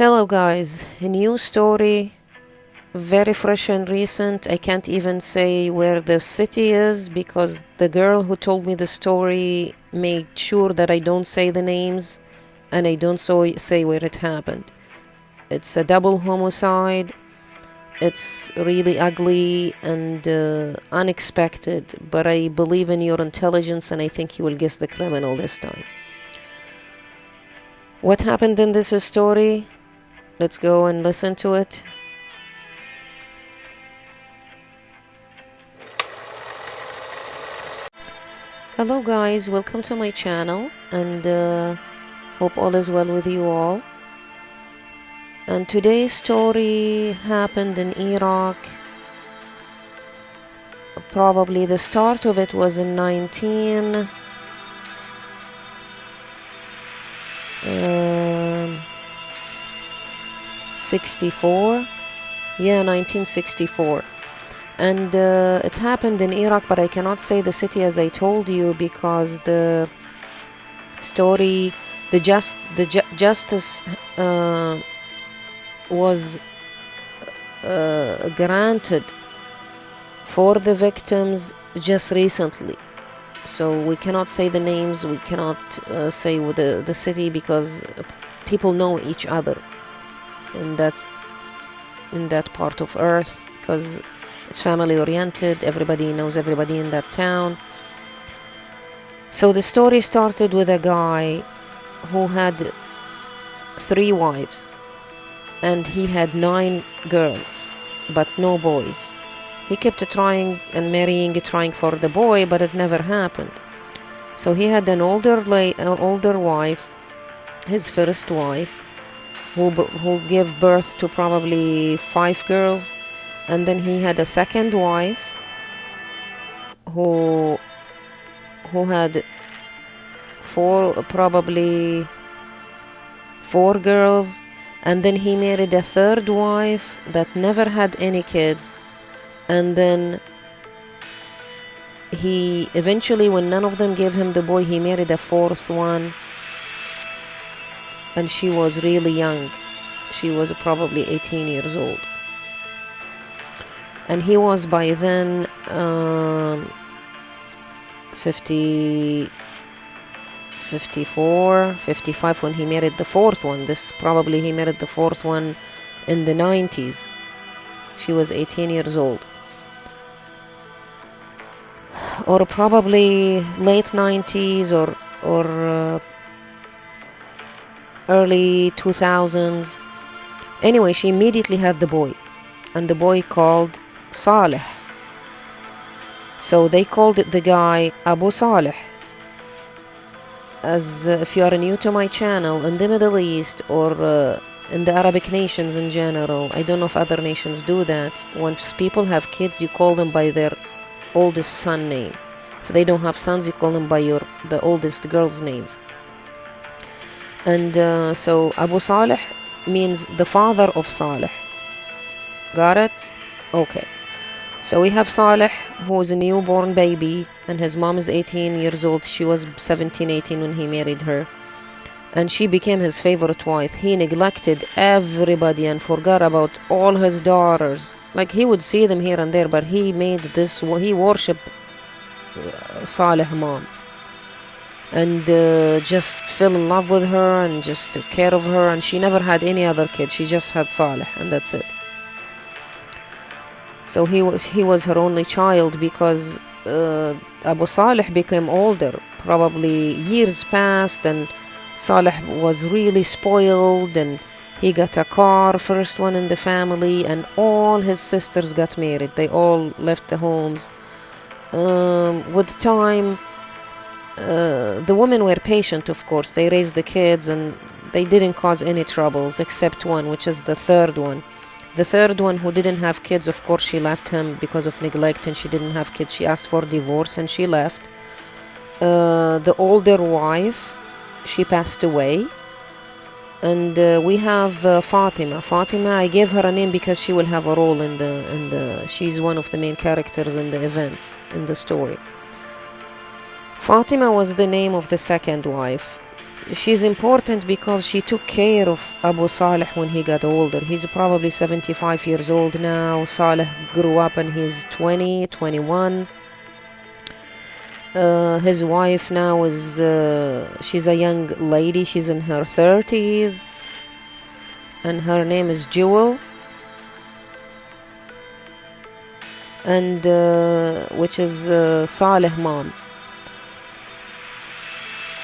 Hello guys, a new story, very fresh and recent. I can't even say where the city is because the girl who told me the story made sure that I don't say the names and I don't say where it happened. It's a double homicide. It's really ugly and unexpected, but I believe in your intelligence and I think you will guess the criminal this time. What happened in this story? Let's go and listen to it. Hello guys, welcome to my channel and hope all is well with you all. And today's story happened in Iraq. Probably the start of it was in 1964. Yeah, 1964. And it happened in Iraq, but I cannot say the city as I told you because the story, the justice was granted for the victims just recently. So we cannot say the names, we cannot say the city because people know each other in that part of earth because it's family oriented. Everybody knows everybody in that town. So the story started with a guy who had 3 wives and he had 9 girls but no boys. He kept trying and marrying, trying for the boy, but it never happened. So he had an older wife, his first wife, who gave birth to probably 5 girls. And then he had a second wife who had probably 4 girls. And then he married a third wife that never had any kids. And then he eventually, when none of them gave him the boy, he married a 4th one. And she was really young. She was probably 18 years old. And he was by then 54, 55 when he married the 4th one. Probably he married the 4th one in the 90s. She was 18 years old. Or probably late 90s or early 2000s. Anyway, she immediately had the boy. And the boy called Saleh. So they called the guy Abu Saleh. As if you are new to my channel, in the Middle East or in the Arabic nations in general, I don't know if other nations do that. Once people have kids, you call them by their oldest son name. If they don't have sons, you call them by the oldest girl's names. And so Abu Saleh means the father of Saleh. Got it? Okay. So we have Saleh, who is a newborn baby, and his mom is 18 years old. She was 17, 18 when he married her. And she became his favorite wife. He neglected everybody and forgot about all his daughters. Like, he would see them here and there, but he worshipped Saleh's mom. And just fell in love with her and just took care of her. And she never had any other kid. She just had Saleh, and that's it. So he was her only child because Abu Saleh became older. Probably years passed and Saleh was really spoiled and he got a car, first one in the family, and all his sisters got married. They all left the homes. With time, the women were patient, of course. They raised the kids and they didn't cause any troubles except one, which is the third one. The third one, who didn't have kids, of course, she left him because of neglect and she didn't have kids. She asked for divorce and she left. The older wife, she passed away. And we have Fatima. Fatima, I gave her a name because she will have a role she's one of the main characters in the events, in the story. Fatima was the name of the second wife. she's important because she took care of Abu Saleh when he got older. He's probably 75 years old now. Saleh grew up and he's 20, 21. His wife now is, she's a young lady. She's in her 30s. And her name is Jewel. And which is Saleh mom.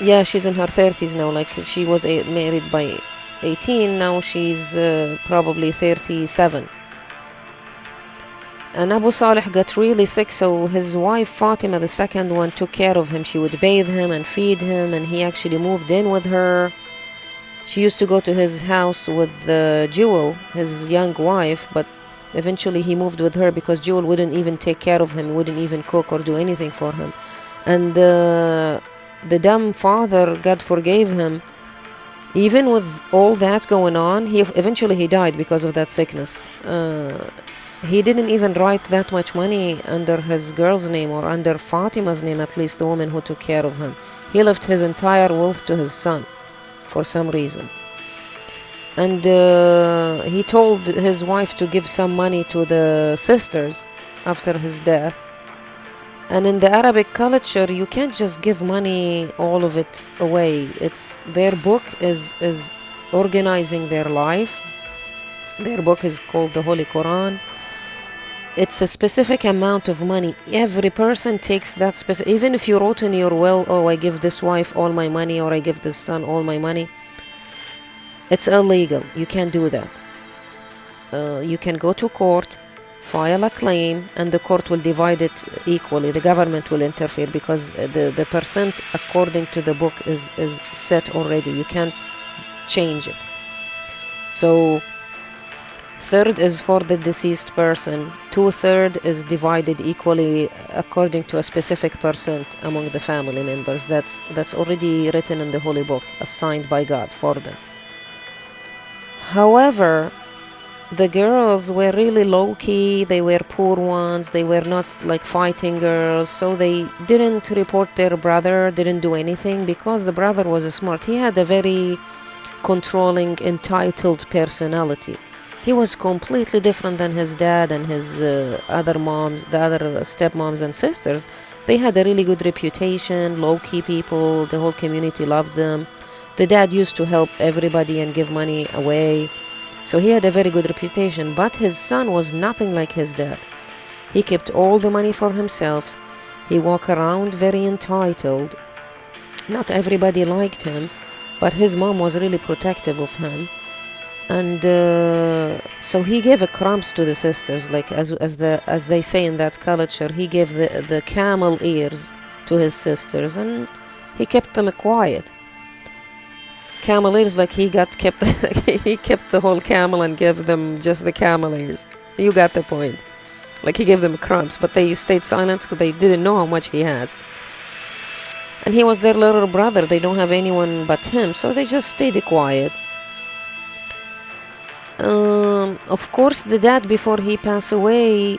Yeah, she's in her 30s now. Like, she was married by 18. Now she's probably 37. And Abu Saleh got really sick, so his wife Fatima, the second one, took care of him. She would bathe him and feed him, and he actually moved in with her. She used to go to his house with Jewel, his young wife, but eventually he moved with her because Jewel wouldn't even take care of him, wouldn't even cook or do anything for him. And the dumb father, God forgave him. Even with all that going on, eventually he died because of that sickness. He didn't even write that much money under his girl's name, or under Fatima's name, at least the woman who took care of him. He left his entire wealth to his son for some reason. And he told his wife to give some money to the sisters after his death. And in the Arabic culture, you can't just give money, all of it, away. It's their book is organizing their life. Their book is called the Holy Quran. It's a specific amount of money. Every person takes that specific. Even if you wrote in your will, oh, I give this wife all my money, or I give this son all my money, it's illegal. You can't do that. You can go to court, file a claim, and the court will divide it equally. The government will interfere because the percent according to the book is set already. You can't change it. So third is for the deceased person. 2/3 is divided equally according to a specific percent among the family members. That's already written in the Holy Book, assigned by God for them. However, the girls were really low-key. They were poor ones. They were not like fighting girls. So they didn't report their brother, didn't do anything, because the brother was smart. He had a very controlling, entitled personality. He was completely different than his dad and his other moms, the other stepmoms and sisters. They had a really good reputation, low-key people. The whole community loved them. The dad used to help everybody and give money away. So he had a very good reputation, but his son was nothing like his dad. He kept all the money for himself. He walked around very entitled. Not everybody liked him, but his mom was really protective of him. And so he gave crumbs to the sisters, like as they say in that culture. He gave the camel ears to his sisters, and he kept them quiet. Camel ears, like he kept the whole camel and gave them just the camel ears. You got the point. Like he gave them crumbs, but they stayed silent because they didn't know how much he has. And he was their little brother. They don't have anyone but him, so they just stayed quiet. Of course, the dad, before he passed away,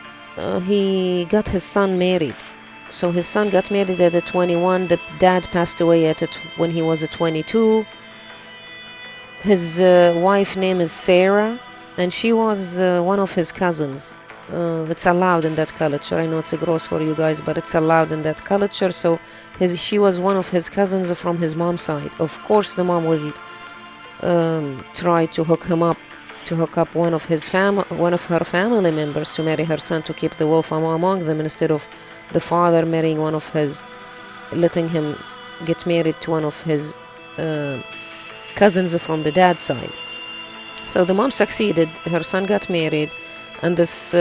he got his son married. So his son got married at 21. The dad passed away when he was 22. His wife name is Sarah, and she was one of his cousins. It's allowed in that culture. I know it's gross for you guys, but it's allowed in that culture. So she was one of his cousins from his mom's side. Of course, the mom will try to hook up one of her family members to marry her son, to keep the wealth among them, instead of the father marrying letting him get married to one of his cousins from the dad's side. So the mom succeeded. Her son got married, and this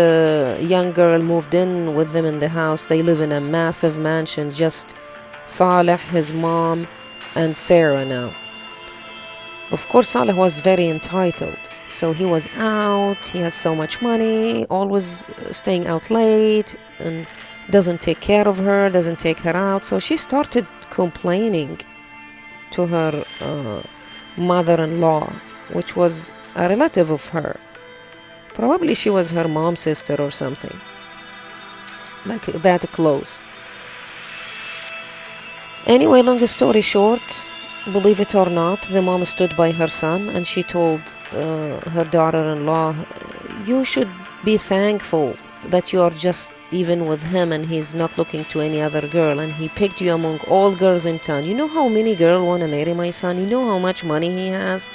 young girl moved in with them in the house. They live in a massive mansion, just Saleh, his mom, and Sarah now. Of course, Saleh was very entitled. So he was out, he has so much money, always staying out late, and doesn't take care of her, doesn't take her out. So she started complaining to her mother-in-law, which was a relative of her. Probably she was her mom's sister or something, like that close. Anyway, long story short, Believe it or not, the mom stood by her son and she told her daughter-in-law, you should be thankful that you are just even with him and he's not looking to any other girl, and he picked you among all girls in town. You know how many girls want to marry my son? You know how much money he has?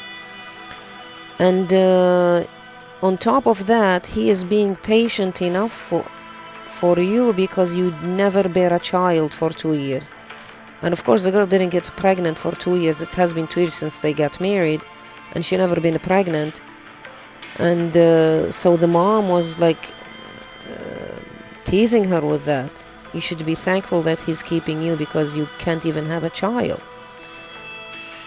And on top of that, he is being patient enough for you because you never bear a child for 2 years. And of course the girl didn't get pregnant for 2 years. It has been 2 years since they got married, and she never been pregnant. And so the mom was like teasing her with that. You should be thankful that he's keeping you because you can't even have a child.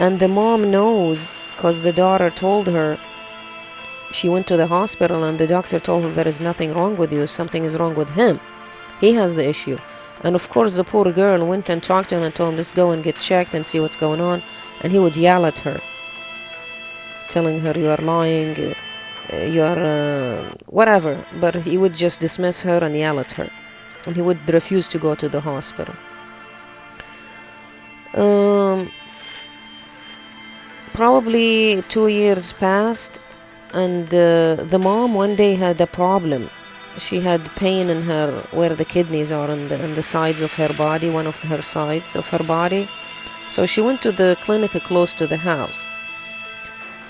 And the mom knows because the daughter told her. She went to the hospital and the doctor told her there is nothing wrong with you, something is wrong with him. He has the issue. And of course the poor girl went and talked to him and told him, let's go and get checked and see what's going on. And he would yell at her, telling her you are lying, you are whatever. But he would just dismiss her and yell at her. And he would refuse to go to the hospital. Probably 2 years passed, and the mom one day had a problem. She had pain in her, where the kidneys are, on the sides of her body, one of her sides of her body. So she went to the clinic close to the house.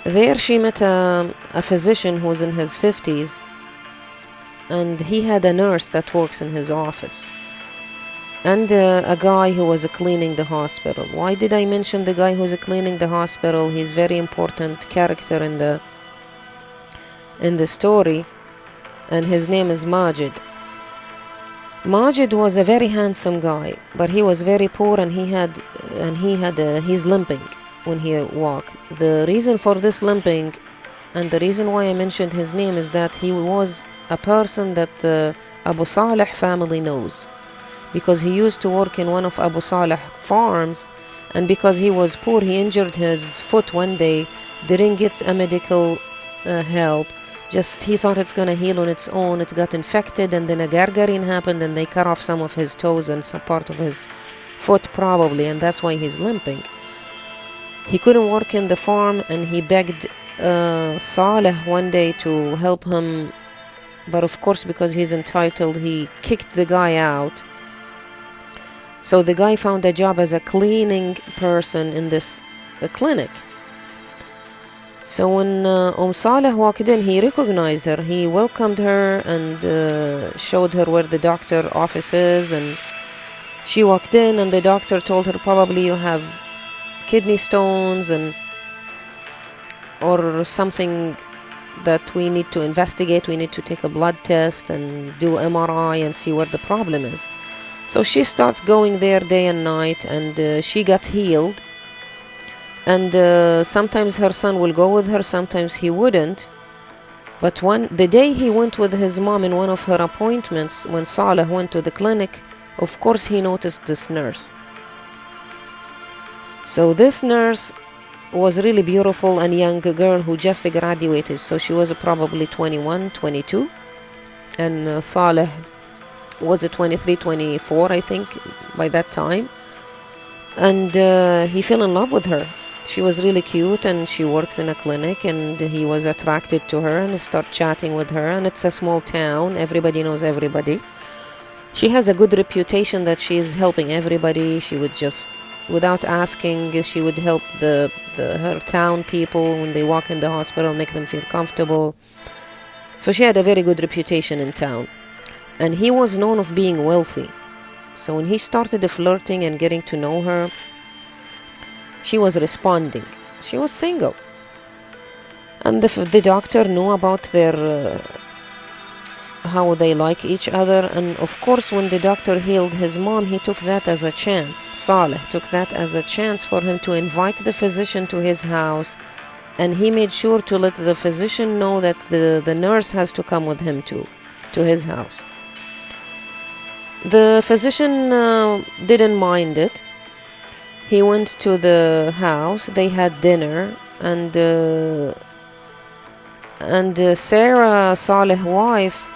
There she met a physician who was in his 50s, and he had a nurse that works in his office, and a guy who was cleaning the hospital. Why did I mention the guy who was cleaning the hospital? He's a very important character in the story, and his name is Majid. Majid was a very handsome guy, but he was very poor, and he's limping when he walked. The reason for this limping, and the reason why I mentioned his name, is that he was a person that the Abu Saleh family knows, because he used to work in one of Abu Saleh farms, and because he was poor, he injured his foot one day, didn't get a medical help. Just he thought it's gonna heal on its own. It got infected, and then a gargarine happened, and they cut off some of his toes and some part of his foot probably, and that's why he's limping. He couldn't work in the farm, and he begged Saleh one day to help him, but of course because he's entitled, he kicked the guy out. So the guy found a job as a cleaning person in this clinic. So when Saleh walked in, he recognized her. He welcomed her and showed her where the doctor office is, and she walked in, and the doctor told her, probably you have kidney stones or something that we need to investigate. We need to take a blood test and do MRI and see what the problem is. So she started going there day and night, and she got healed. And sometimes her son will go with her, sometimes he wouldn't. But the day he went with his mom in one of her appointments, when Saleh went to the clinic, of course he noticed this nurse. So this nurse was really beautiful and young girl who just graduated. So she was probably 21, 22. And Saleh was 23, 24, I think, by that time. And he fell in love with her. She was really cute, and she works in a clinic, and he was attracted to her and started chatting with her. And it's a small town. Everybody knows everybody. She has a good reputation that she is helping everybody. She would just, without asking, she would help her town people when they walk in the hospital, make them feel comfortable. So she had a very good reputation in town. And he was known of being wealthy. So when he started flirting and getting to know her, she was responding. She was single. And the doctor knew about their how they like each other. And of course, when the doctor healed his mom, he took that as a chance. Saleh took that as a chance for him to invite the physician to his house. And he made sure to let the physician know that the nurse has to come with him to his house. The physician didn't mind it. He went to the house. They had dinner, and Sarah, Saleh's wife,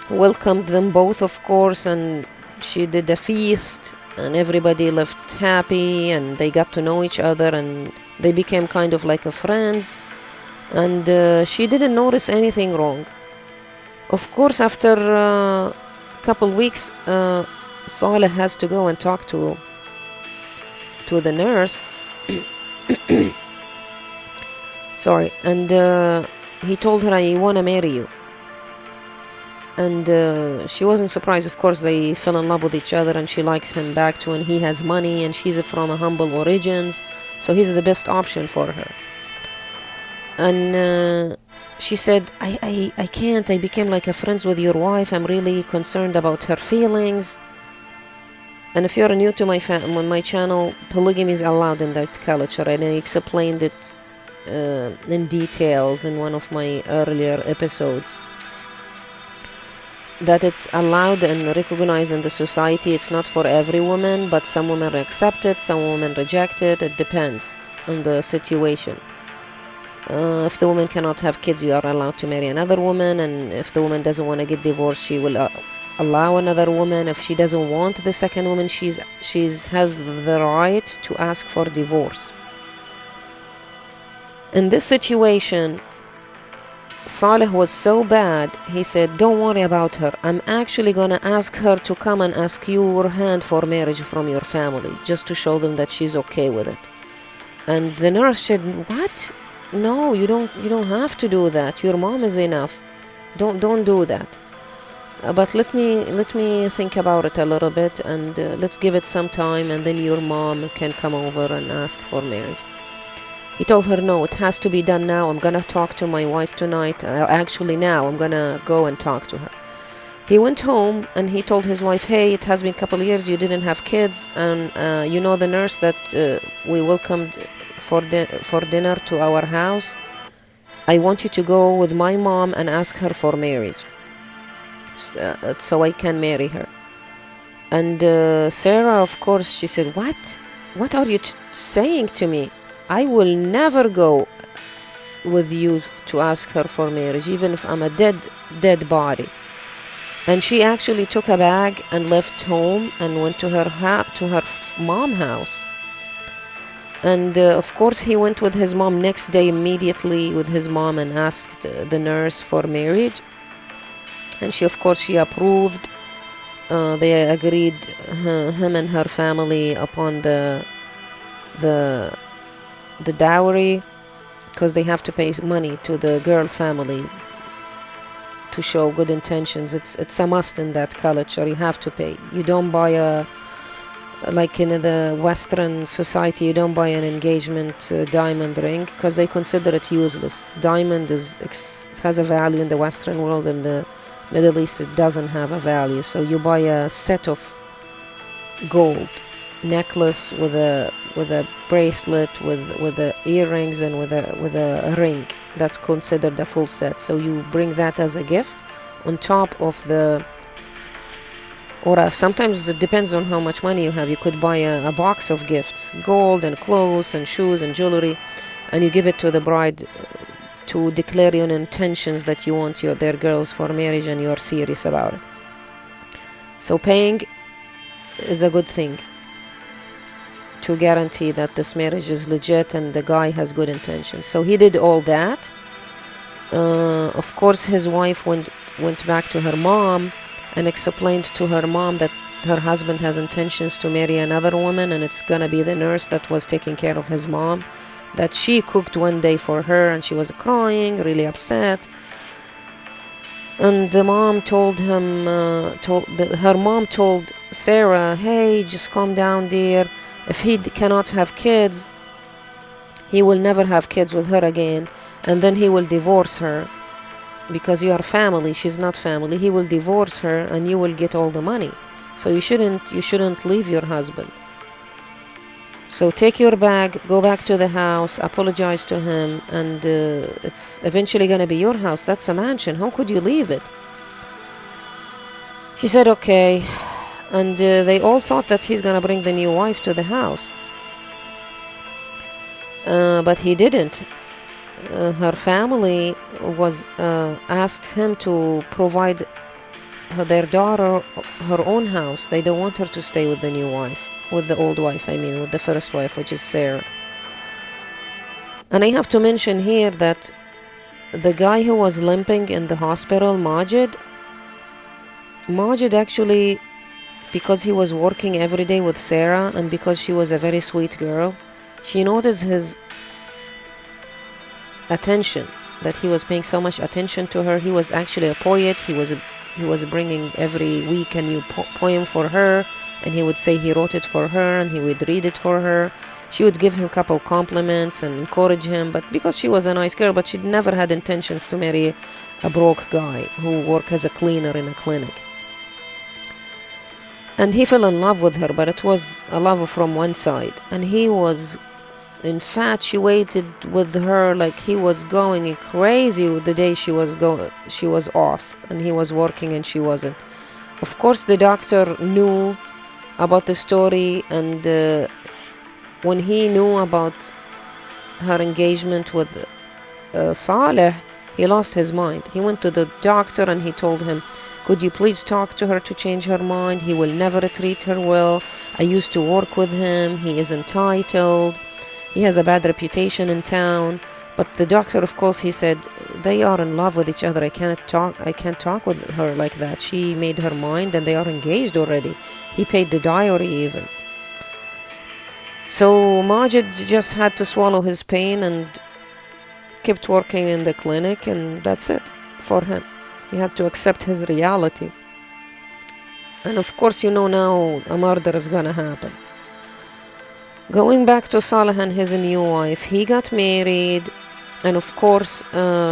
welcomed them both, of course, and she did a feast and everybody left happy, and they got to know each other, and they became kind of like a friends. And she didn't notice anything wrong. Of course, after a couple weeks, Saleh has to go and talk to the nurse. Sorry. And he told her, I want to marry you. And she wasn't surprised. Of course, they fell in love with each other, and she likes him back too, and he has money, and she's from a humble origins, so he's the best option for her. And she said, I can't. I became like a friends with your wife. I'm really concerned about her feelings. And if you're new to my channel, polygamy is allowed in that culture, and I explained it in details in one of my earlier episodes. That it's allowed and recognized in the society. It's not for every woman, but some women accept it, some women reject it. It depends on the situation. If the woman cannot have kids, you are allowed to marry another woman, and if the woman doesn't want to get divorced, she will allow another woman. If she doesn't want the second woman, she's has the right to ask for divorce. In this situation, Saleh was so bad, he said, don't worry about her. I'm actually gonna ask her to come and ask your hand for marriage from your family, just to show them that she's okay with it. And the nurse said, what? No, you don't have to do that. Your mom is enough. Don't do that. But let me think about it a little bit, and let's give it some time, and then your mom can come over and ask for marriage. He told her, no, it has to be done now. I'm gonna talk to my wife tonight. Actually, now I'm gonna go and talk to her. He went home and he told his wife, hey, it has been a couple of years, you didn't have kids, and you know the nurse that we welcomed for dinner to our house? I want you to go with my mom and ask her for marriage, so I can marry her. And Sarah, of course, she said, what are you saying to me? I will never go with you to ask her for marriage, even if I'm a dead body. And she actually took a bag and left home and went to her mom's house. And of course, he went with his mom next day immediately with his mom and asked the nurse for marriage. And she approved. They agreed, him and her family, upon the dowry, because they have to pay money to the girl family to show good intentions. It's a must in that culture. You have to pay. You don't buy like in the Western society, you don't buy an engagement diamond ring, because they consider it useless. Diamond has a value in the Western world. In the Middle East, it doesn't have a value. So you buy a set of gold necklace with a bracelet, with the earrings, and with a ring. That's considered a full set. So you bring that as a gift on top of sometimes it depends on how much money you have. You could buy a box of gifts, gold and clothes and shoes and jewelry, and you give it to the bride to declare your intentions that you want their girls for marriage and you're serious about it. So paying is a good thing to guarantee that this marriage is legit and the guy has good intentions. So he did all that. Of course, his wife went back to her mom and explained to her mom that her husband has intentions to marry another woman, and it's gonna be the nurse that was taking care of his mom, that she cooked one day for her, and she was crying, really upset. And the mom told her mom told Sarah, hey, just calm down, dear. If he cannot have kids, he will never have kids with her again, and then he will divorce her, because you are family, she's not family. He will divorce her and you will get all the money. So you shouldn't leave your husband. So take your bag, go back to the house, apologize to him, and it's eventually gonna be your house. That's a mansion. How could you leave it? She said okay, and they all thought that he's gonna bring the new wife to the house, but he didn't. Her family was asked him to provide their daughter her own house. They don't want her to stay with the new wife, with the old wife, I mean, with the first wife, which is Sarah. And I have to mention here that the guy who was limping in the hospital, Majid actually, because he was working every day with Sarah and because she was a very sweet girl, she noticed his attention, that he was paying so much attention to her. He was actually a poet. He was bringing every week a new poem for her, and he would say he wrote it for her, and he would read it for her. She would give him a couple compliments and encourage him, but because she was a nice girl, but she never had intentions to marry a broke guy who worked as a cleaner in a clinic. And he fell in love with her, but it was a love from one side, and he was infatuated with her, like he was going crazy the day she was off and he was working and she wasn't. Of course the doctor knew about the story, and when he knew about her engagement with Saleh, he lost his mind. He went to the doctor and he told him, could you please talk to her to change her mind? He will never treat her well. I used to work with him. He is entitled. He has a bad reputation in town. But the doctor, of course, he said, they are in love with each other. I can't talk with her like that. She made her mind and they are engaged already. He paid the dowry even. So Majid just had to swallow his pain and kept working in the clinic, and that's it for him. He had to accept his reality. And of course, you know now a murder is gonna happen. Going back to Saleh and his new wife, he got married, and of course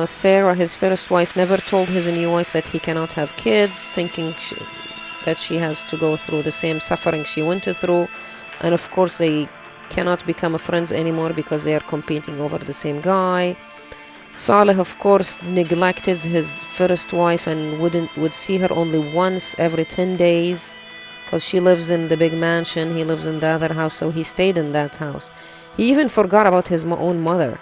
Sarah, his first wife, never told his new wife that he cannot have kids, thinking that she has to go through the same suffering she went through. And of course they cannot become friends anymore because they are competing over the same guy. Saleh, of course, neglected his first wife and would see her only once every 10 days because she lives in the big mansion, he lives in the other house, so he stayed in that house. He even forgot about his own mother.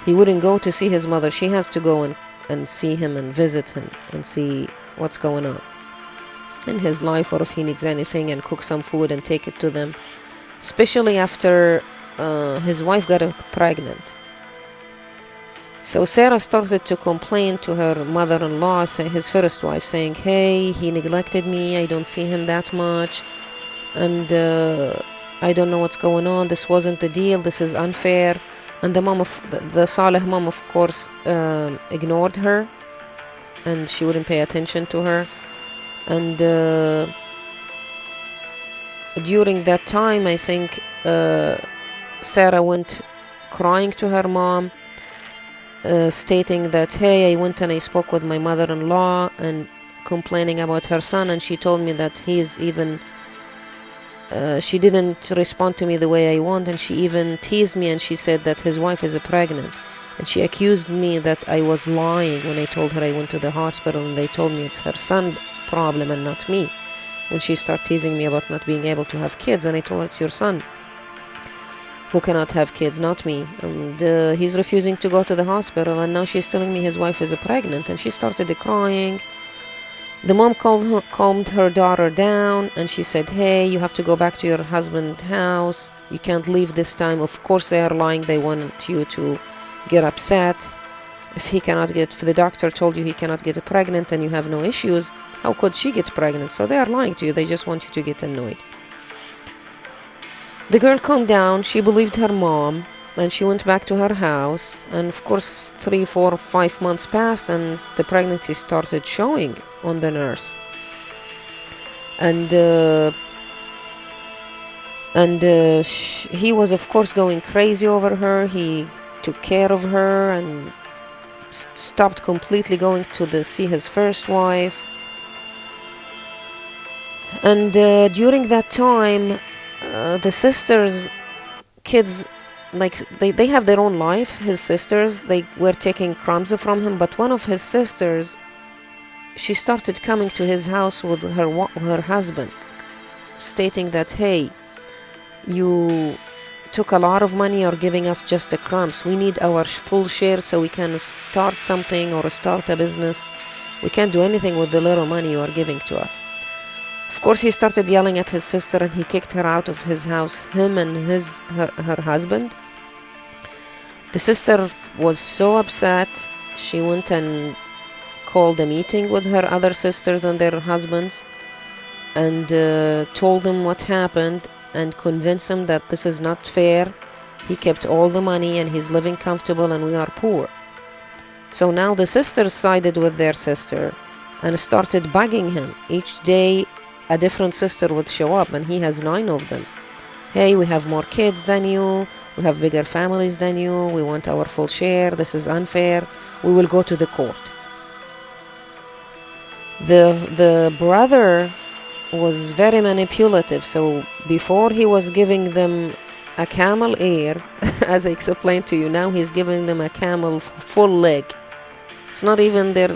He wouldn't go to see his mother. She has to go and see him and visit him and see what's going on in his life, or if he needs anything, and cook some food and take it to them, especially after his wife got pregnant. So Sarah started to complain to her mother-in-law, his first wife, saying, hey, he neglected me, I don't see him that much, and I don't know what's going on, this wasn't the deal, this is unfair. And the mom of the Saleh mom, of course, ignored her, and she wouldn't pay attention to her. And during that time, I think Sarah went crying to her mom, stating that, hey, I went and I spoke with my mother-in-law and complaining about her son, and she told me that he's even she didn't respond to me the way I want, and she even teased me, and she said that his wife is pregnant, and she accused me that I was lying when I told her I went to the hospital, and they told me it's her son problem and not me, when she started teasing me about not being able to have kids. And I told her, it's your son who cannot have kids, not me, and he's refusing to go to the hospital, and now she's telling me his wife is pregnant. And she started crying. The mom calmed her daughter down, and she said, hey, you have to go back to your husband's house, you can't leave this time. Of course they are lying, they want you to get upset. If the doctor told you he cannot get pregnant and you have no issues, how could she get pregnant? So they are lying to you, they just want you to get annoyed. The girl calmed down, she believed her mom, and she went back to her house. And of course 3, 4, 5 months passed, and the pregnancy started showing on the nurse. And he was of course going crazy over her. He took care of her and stopped completely going to see his first wife. And during that time, the sisters' kids, like they have their own life. His sisters, they were taking crumbs from him, but one of his sisters, she started coming to his house with her husband, stating that, hey, you took a lot of money or giving us just crumbs. We need our full share so we can start something or start a business. We can't do anything with the little money you are giving to us. Of course, he started yelling at his sister and he kicked her out of his house, him and her husband. The sister was so upset, she went and called a meeting with her other sisters and their husbands and told them what happened and convinced them that this is not fair. He kept all the money and he's living comfortable and we are poor. So now the sisters sided with their sister and started bugging him. Each day a different sister would show up, and he has 9 of them. Hey, we have more kids than you, we have bigger families than you, we want our full share, this is unfair, we will go to the court. The brother was very manipulative, so before he was giving them a camel ear, as I explained to you, now he's giving them a camel full leg. It's not even their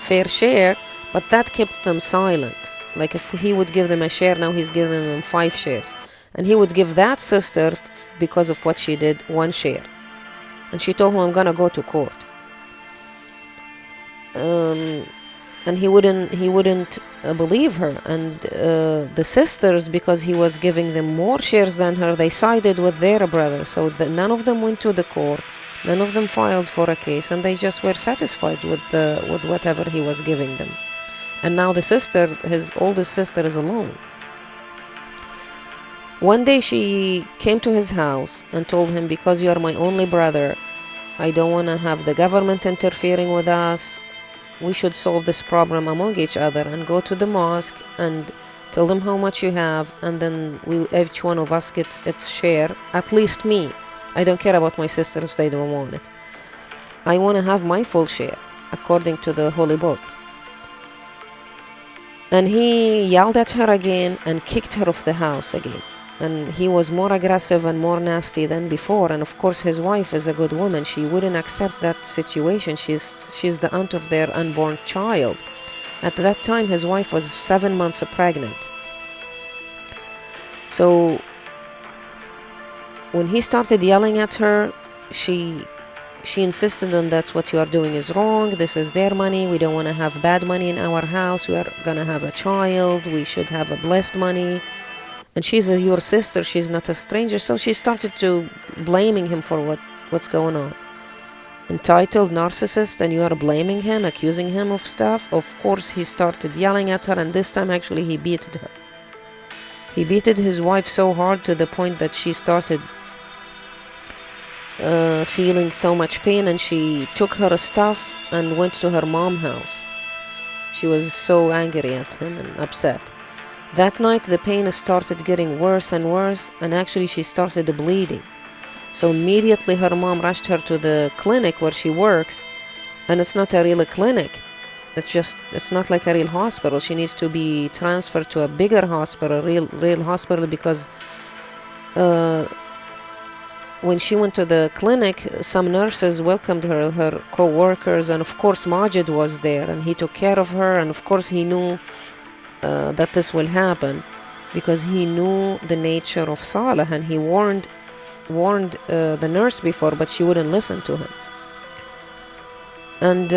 fair share, but that kept them silent. Like if he would give them a share, now he's giving them 5 shares. And he would give that sister, because of what she did, 1 share. And she told him, I'm gonna go to court. And he wouldn't believe her. And the sisters, because he was giving them more shares than her, they sided with their brother. So none of them went to the court. None of them filed for a case, and they just were satisfied with whatever he was giving them. And now the sister, his oldest sister, is alone. One day she came to his house and told him, because you are my only brother, I don't want to have the government interfering with us. We should solve this problem among each other and go to the mosque and tell them how much you have, and then each one of us gets its share, at least me. I don't care about my sisters if they don't want it. I want to have my full share, according to the holy book. And he yelled at her again and kicked her off the house again. And he was more aggressive and more nasty than before. And of course his wife is a good woman. She wouldn't accept that situation. She's the aunt of their unborn child. At that time his wife was 7 months pregnant. So when he started yelling at her, she insisted on that what you are doing is wrong. This is their money. We don't want to have bad money in our house. We are going to have a child. We should have a blessed money. And she's your sister. She's not a stranger. So she started to blaming him for what's going on. Entitled narcissist, and you are blaming him, accusing him of stuff. Of course, he started yelling at her, and this time actually he beated her. He beated his wife so hard to the point that she started feeling so much pain, and she took her stuff and went to her mom's house. She was so angry at him and upset. That night the pain started getting worse and worse, and actually she started bleeding. So immediately her mom rushed her to the clinic where she works, and it's not a real clinic. It's not like a real hospital. She needs to be transferred to a bigger hospital, real hospital, because when she went to the clinic, some nurses welcomed her co-workers, and of course Majid was there, and he took care of her, and of course he knew that this will happen, because he knew the nature of Saleh, and he warned the nurse before, but she wouldn't listen to him. And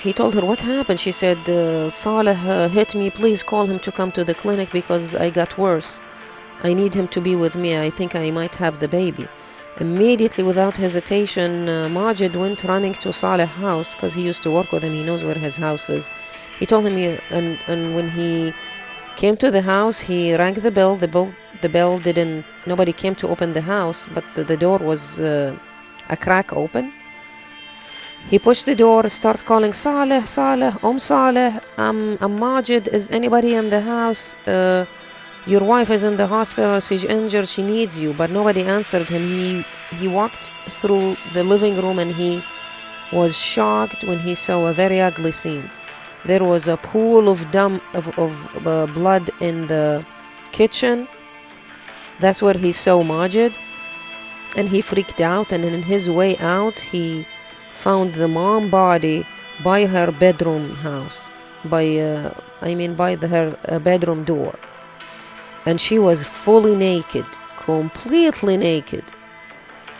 he told her, what happened? She said, Saleh hit me, please call him to come to the clinic because I got worse. I need him to be with me. I think I might have the baby. Immediately, without hesitation, Majid went running to Saleh's house, because he used to work with him. He knows where his house is. He told him, and when he came to the house, he rang the bell. The bell didn't, nobody came to open the house, but the door was a crack open. He pushed the door, started calling, Saleh, Saleh, Saleh, I'm Majid. Is anybody in the house? Your wife is in the hospital, she's injured, she needs you. But nobody answered him. He walked through the living room, and he was shocked when he saw a very ugly scene. There was a pool of blood in the kitchen. That's where he saw Majid, and he freaked out. And in his way out, he found the mom body by her bedroom house, by her bedroom door. And she was fully naked, completely naked.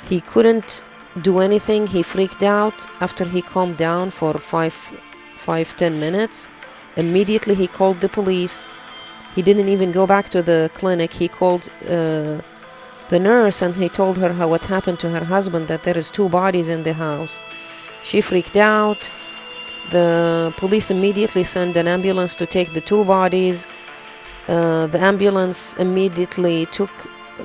He couldn't do anything. He freaked out. After he calmed down for 5-10 minutes, immediately he called the police. He didn't even go back to the clinic. He called the nurse, and he told her what happened to her husband, that there is 2 bodies in the house. She freaked out. The police immediately sent an ambulance to take the 2 bodies. The ambulance immediately took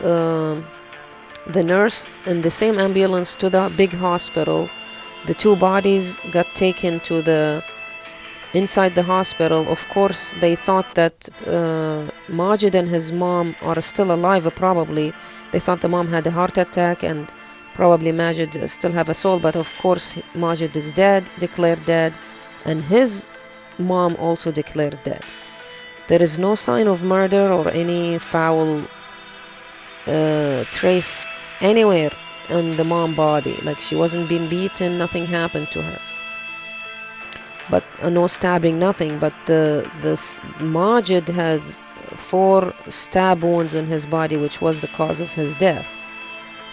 the nurse in the same ambulance to the big hospital. The 2 bodies got taken to the inside the hospital. Of course, they thought that Majid and his mom are still alive, probably. They thought the mom had a heart attack, and probably Majid still have a soul, but of course Majid is dead, declared dead, and his mom also declared dead. There is no sign of murder or any foul trace anywhere on the mom body. Like, she wasn't being beaten, nothing happened to her. But no stabbing, nothing. But this Majid had 4 stab wounds in his body, which was the cause of his death.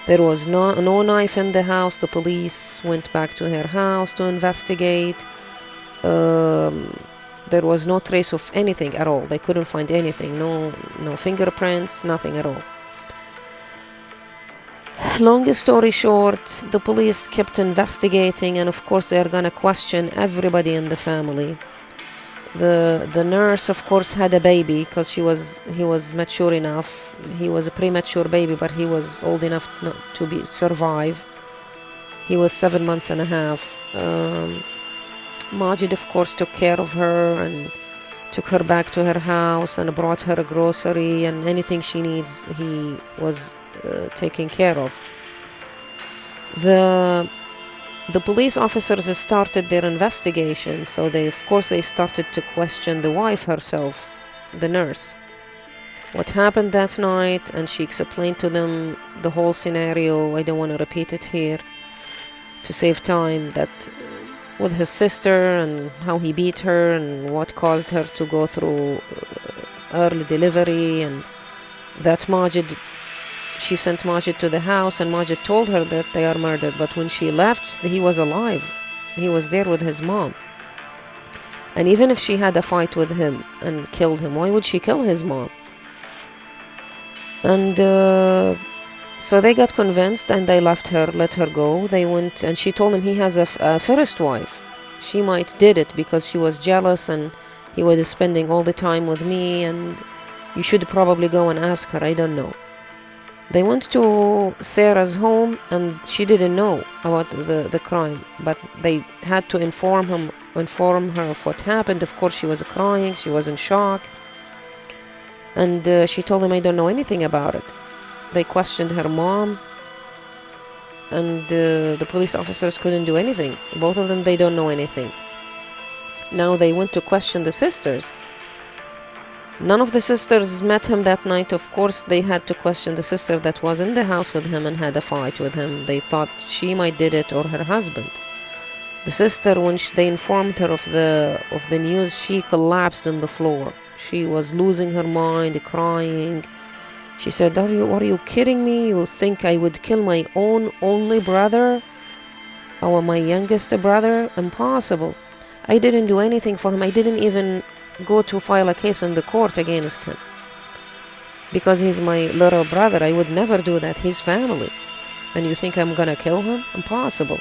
There was no knife in the house. The police went back to her house to investigate. There was no trace of anything at all. They couldn't find anything. No fingerprints, nothing at all. Long story short, the police kept investigating, and of course they are gonna question everybody in the family. The nurse, of course, had a baby because he was mature enough. He was a premature baby, but he was old enough to survive. He was 7 months and a half. Majid, of course, took care of her and took her back to her house and brought her a grocery, and anything she needs he was taking care of. The police officers started their investigation, so they started to question the wife herself, the nurse. What happened that night, and she explained to them the whole scenario. I don't want to repeat it here to save time, that with his sister and how he beat her and what caused her to go through early delivery, and that she sent Majid to the house, and Majid told her that they are murdered, but when she left, he was alive. He was there with his mom. And even if she had a fight with him and killed him, why would she kill his mom? And so they got convinced, and they let her go. They went, and she told him he has a first wife. She might did it because she was jealous, and he was spending all the time with me, and you should probably go and ask her. I don't know. They went to Sarah's home, and she didn't know about the crime, but they had to inform her of what happened. Of course, she was crying, she was in shock, and she told him, I don't know anything about it. They questioned her mom, and the police officers couldn't do anything. Both of them, they don't know anything. Now they went to question the sisters. None of the sisters met him that night. Of course, they had to question the sister that was in the house with him and had a fight with him. They thought she might did it, or her husband. The sister, when they informed her of the news, she collapsed on the floor. She was losing her mind, crying. She said, are you kidding me? You think I would kill my own only brother? Or my youngest brother? Impossible. I didn't do anything for him. I didn't even go to file a case in the court against him, because he's my little brother. I would never do that. He's family. And you think I'm gonna kill him? Impossible.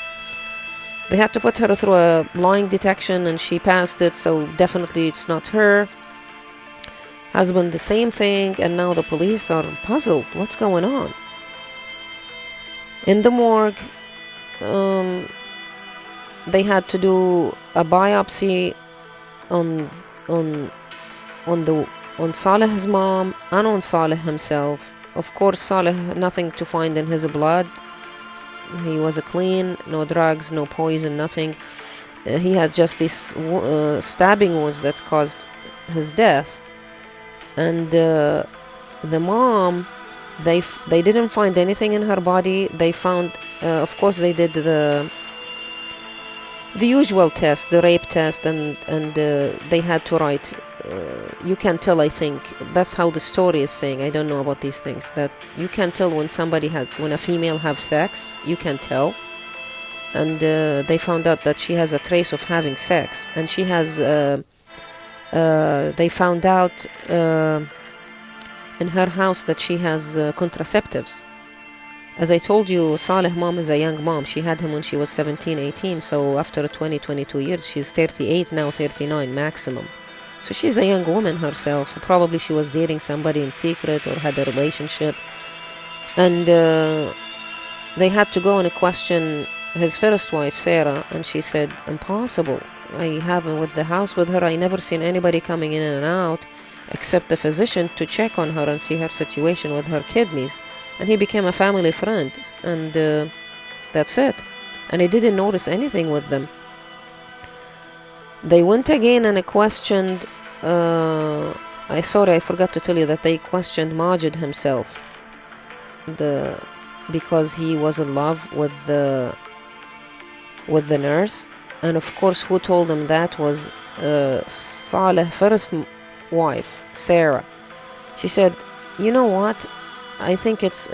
They had to put her through a lying detection, and she passed it, so definitely it's not her. Husband, the same thing, and now the police are puzzled. What's going on? In the morgue, they had to do a biopsy on Saleh's mom and on Saleh himself. Of course, Saleh, nothing to find in his blood. He was clean, no drugs, no poison, nothing. He had just these stabbing wounds that caused his death. And the mom, they didn't find anything in her body. They found, of course, they did the usual test, the rape test, and they had to write, you can tell, I think, that's how the story is saying, I don't know about these things, that you can tell when a female have sex, you can tell. and they found out that she has a trace of having sex, and she has they found out in her house that she has contraceptives. As I told you, Saleh mom is a young mom. She had him when she was 17, 18, so after 22 years, she's 38 now, 39 maximum. So she's a young woman herself. Probably she was dating somebody in secret or had a relationship. And they had to go and question his first wife, Sarah, and she said, impossible. I haven't with the house with her. I never seen anybody coming in and out except the physician to check on her and see her situation with her kidneys. And he became a family friend, and that's it. And I didn't notice anything with them. They went again and questioned, I forgot to tell you that they questioned Majid himself, because he was in love with the nurse. And of course, who told him that was Saleh's first wife, Sarah. She said, you know what? I think it's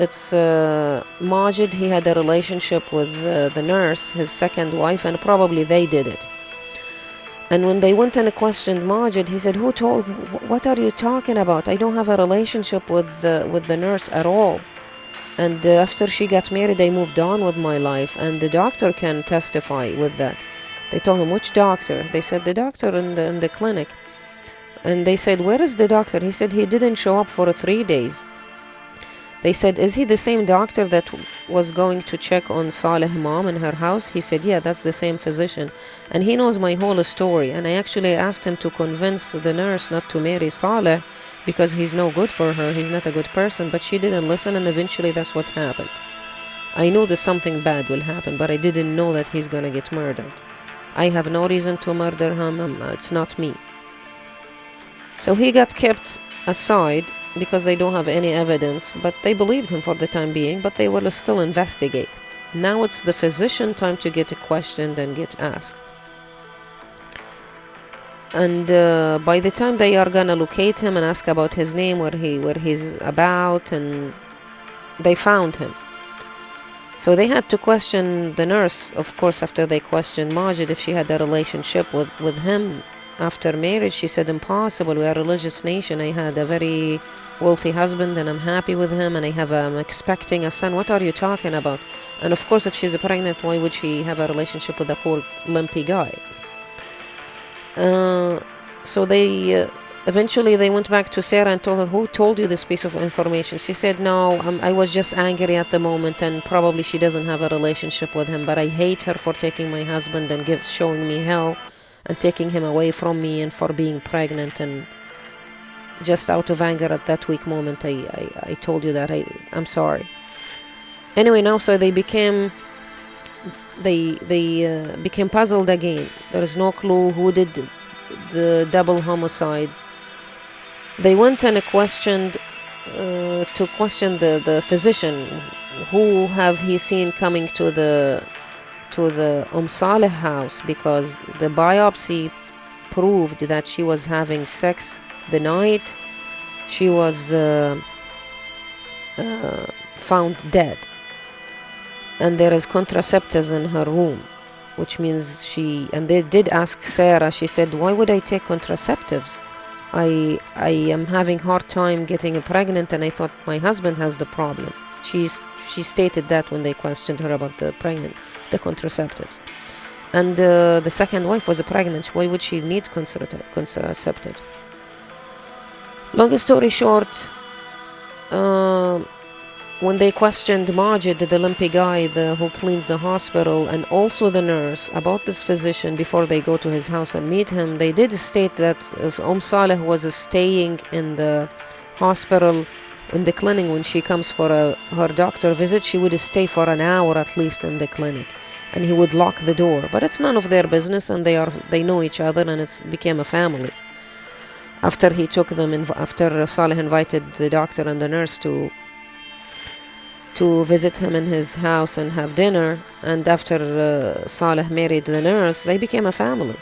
Majid. He had a relationship with the nurse, his second wife, and probably they did it. And when they went and questioned Majid, he said, "Who told? What are you talking about? I don't have a relationship with the nurse at all. And after she got married, I moved on with my life, and the doctor can testify with that." They told him, "Which doctor?" They said, "The doctor in the clinic." And they said, "Where is the doctor?" He said, "He didn't show up for 3 days." They said, "Is he the same doctor that was going to check on Saleh's mom in her house?" He said, "Yeah, that's the same physician. And he knows my whole story. And I actually asked him to convince the nurse not to marry Saleh because he's no good for her. He's not a good person." But she didn't listen, and eventually that's what happened. I knew that something bad will happen, but I didn't know that he's going to get murdered. I have no reason to murder him. It's not me. So he got kept aside because they don't have any evidence, but they believed him for the time being, but they will still investigate. Now it's the physician time to get questioned and get asked. And by the time they are gonna locate him and ask about his name, where he's about, and they found him. So they had to question the nurse, of course, after they questioned Majid if she had a relationship with him after marriage. She said, "Impossible. We are a religious nation. I had a very wealthy husband and I'm happy with him, and I'm expecting a son. What are you talking about?" And of course, if she's pregnant, why would she have a relationship with a poor limpy guy? So they eventually they went back to Sarah and told her, "Who told you this piece of information?" She said, "No, I was just angry at the moment, and probably she doesn't have a relationship with him, but I hate her for taking my husband and showing me hell and taking him away from me and for being pregnant, and just out of anger at that weak moment, I told you that. I'm sorry." Anyway, now so they became puzzled again. There is no clue who did the double homicides. They went and questioned the physician. Who have he seen coming to the Saleh house, because the biopsy proved that she was having sex the night she was found dead, and there is contraceptives in her room, which means and they did ask Sarah. She said, "Why would I take contraceptives? I am having hard time getting pregnant, and I thought my husband has the problem." She stated that when they questioned her about the contraceptives. And the second wife was pregnant. Why would she need contraceptives? Long story short, when they questioned Majid, the limpy guy who cleaned the hospital, and also the nurse about this physician before they go to his house and meet him, they did state that Saleh was staying in the hospital, in the clinic. When she comes for her doctor visit, she would stay for an hour at least in the clinic, and he would lock the door. But it's none of their business, and they know each other, and it became a family. After he took them, after Saleh invited the doctor and the nurse to visit him in his house and have dinner, and after Saleh married the nurse, they became a family.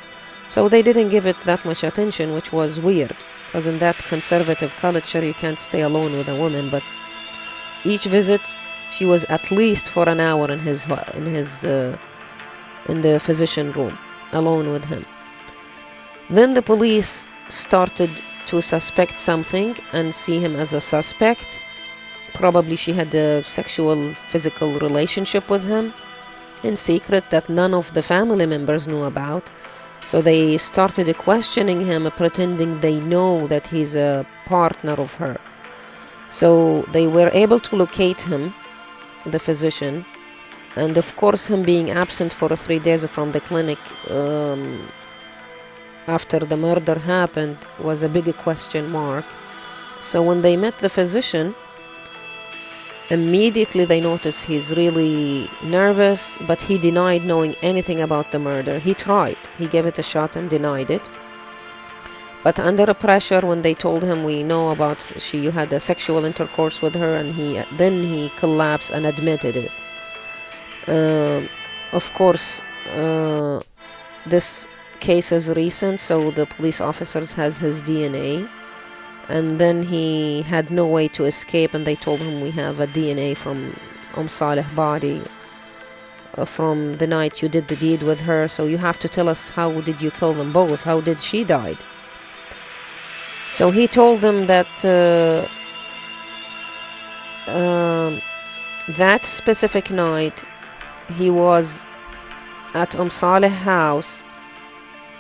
So they didn't give it that much attention, which was weird, because in that conservative culture you can't stay alone with a woman. But each visit she was at least for an hour in his in the physician room, alone with him. Then the police started to suspect something and see him as a suspect. Probably she had a sexual, physical relationship with him in secret that none of the family members knew about. So they started questioning him, pretending they know that he's a partner of her. So they were able to locate him, the physician, and of course him being absent for 3 days from the clinic after the murder happened was a big question mark. So when they met the physician, immediately they noticed he's really nervous, but he denied knowing anything about the murder. He tried. He gave it a shot and denied it. But under pressure, when they told him, we know about you had a sexual intercourse with her, and he collapsed and admitted it. Of course, this case is recent, so the police officers has his DNA. And then he had no way to escape, and they told him, we have a DNA from Saleh's body from the night you did the deed with her, so you have to tell us, how did you kill them both? How did she die? So he told them that that specific night he was at Saleh's house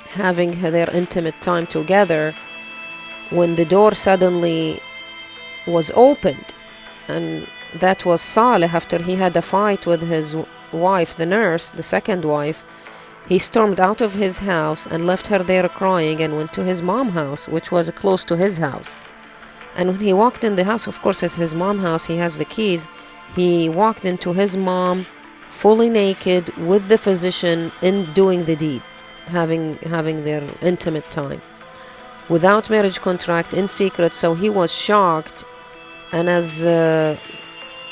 having their intimate time together, when the door suddenly was opened, and that was Saleh. After he had a fight with his wife, the nurse, the second wife, he stormed out of his house and left her there crying and went to his mom's house, which was close to his house. And when he walked in the house, of course it's his mom's house, he has the keys, he walked into his mom fully naked with the physician in doing the deed, having their intimate time, without marriage contract, in secret. So he was shocked. And as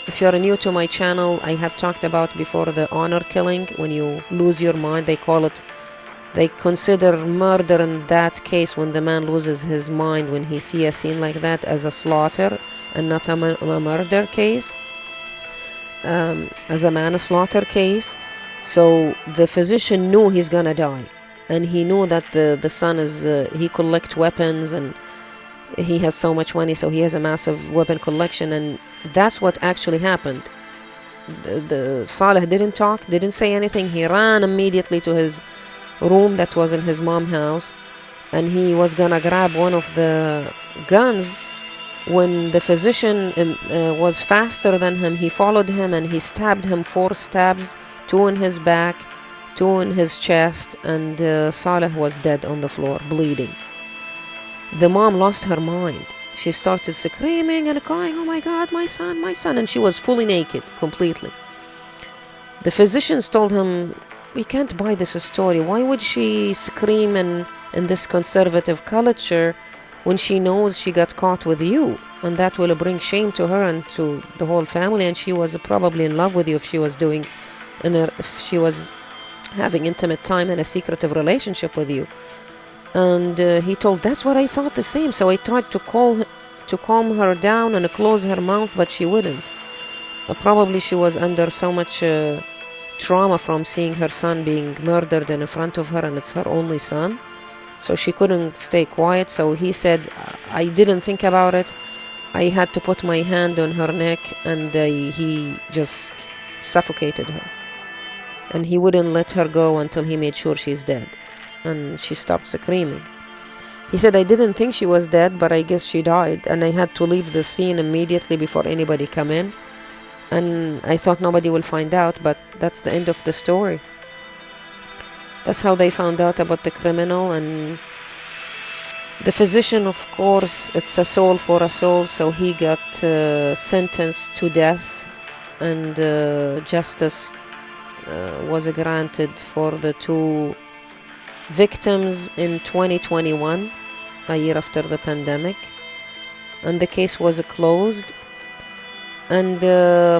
if you're new to my channel, I have talked about before the honor killing, when you lose your mind. They consider murder in that case, when the man loses his mind, when he see a scene like that, as a slaughter and not a murder case, as a manslaughter case. So the physician knew he's gonna die, and he knew that the son is he collects weapons, and he has so much money, so he has a massive weapon collection. And that's what actually happened. The Saleh didn't talk, didn't say anything. He ran immediately to his room that was in his mom's house, and he was gonna grab one of the guns, when the physician was faster than him. He followed him and he stabbed him 4 stabs, 2 in his back, 2 in his chest, and Saleh was dead on the floor, bleeding. The mom lost her mind. She started screaming and crying, "Oh my God, my son, my son!" And she was fully naked, completely. The physicians told him, "We can't buy this story. Why would she scream in this conservative culture when she knows she got caught with you? And that will bring shame to her and to the whole family. And she was probably in love with you if she was having intimate time and a secretive relationship with you." And he told, "That's what I thought the same. So I tried to calm her down and close her mouth, but she wouldn't." Probably she was under so much trauma from seeing her son being murdered in front of her, and it's her only son. So she couldn't stay quiet. So he said, "I didn't think about it. I had to put my hand on her neck, and he just suffocated her. And he wouldn't let her go until he made sure she's dead." And she stopped screaming. He said, "I didn't think she was dead, but I guess she died. And I had to leave the scene immediately before anybody come in. And I thought nobody will find out, but that's the end of the story." That's how they found out about the criminal. And the physician, of course, it's a soul for a soul, so he got sentenced to death, and justice was granted for the 2 victims in 2021, a year after the pandemic, and the case was closed. And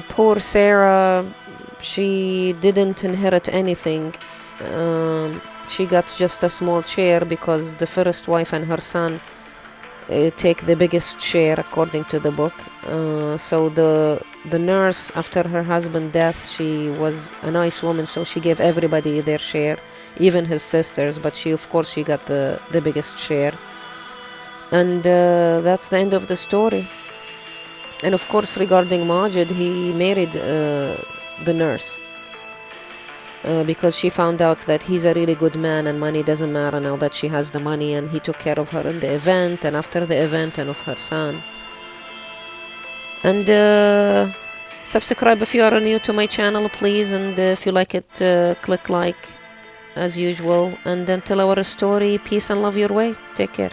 poor Sarah, she didn't inherit anything. She got just a small share because the first wife and her son take the biggest share according to the book. So the nurse, after her husband's death, she was a nice woman, so she gave everybody their share, even his sisters, but she, of course, she got the biggest share. And that's the end of the story. And of course, regarding Majid, he married the nurse because she found out that he's a really good man and money doesn't matter now that she has the money, and he took care of her in the event and after the event and of her son. And subscribe if you are new to my channel, please, and if you like it, click like as usual. And until our story, peace and love your way. Take care.